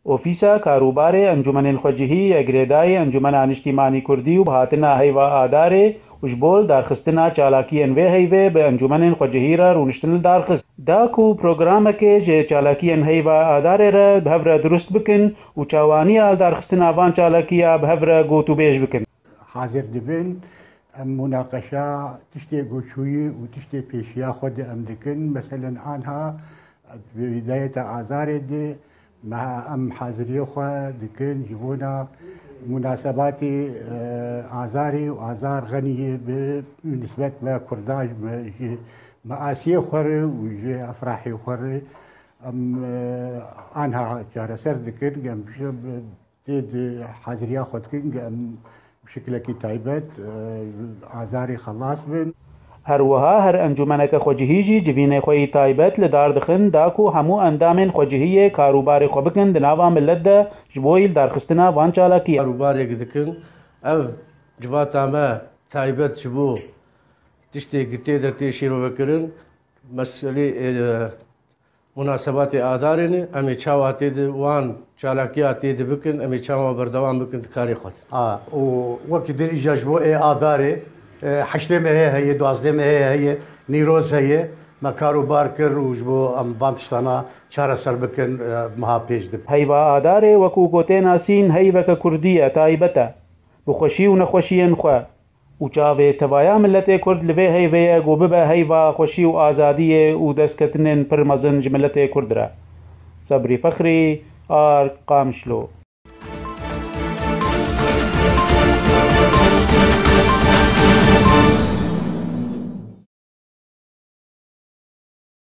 اوفیسا کاروبار انجمن الخوجهی اگریدای انجمن انیشتیمانی کردی و بهاتنا هیوا آداره وجبول دارخستنا چالاکی انوی هیوه به انجمن الخوجهی را رونشتن دارخست داکو پروگرام که جه چالاکی ان هیوا آداره را بهفره درست بکن و چاوانی آل دارخستنا وان چالاکی بهفره گوتو بیش بکن. حاضر دبن مناقشه تشتي قوشوي وتشتي بيشيا خود امدكن مثلا عنها بداية آذار دي مع ام حاضرية خوا دكن جبونا مناسبات آذاري وآذار غنية بنسبة ما كرداج ما آسية خور وجي أفراحي خور ام عنها جارسر دكن قم بشب حاضرية خود كن قم بشكل تایبەت ئازاری خلاص بن. هەروەها هەر ئەنجومەنەکە خۆجهیژی جڤینەی خۆی تایبەت لە داردخن داکو هەموو ئەندامên خۆجهیە کاروباری خۆ بکن di nava millet de ji bo darxistina van çalakiyê. Karobarê dikin ev civata me taybet ji bo tiştê tê de tê şîrovekirin meselê munasebatê adarê em ê çawa tê de wan çalakiya tê de bikin em ê çawa berdewam bikin di karê xwe. û wekî din îja ji bo ê adarê heştê me heye duwazdê me heye nîroz heye me karobar kir û ji bo em van tiştana çareser bikin meha pêş dibin. Heyva adarê wekû gotê nasîn heyveke Kurdî ye taybet e bi xweşî û nexweşiyên xwe û çavê tevaya milletê Kurd li vê heyveyê got bibe heyva xweşî û azadiyê û destketinên pir mezin ji milletê Kurd re. Sebrî Fexrî, Ark Qamişlo.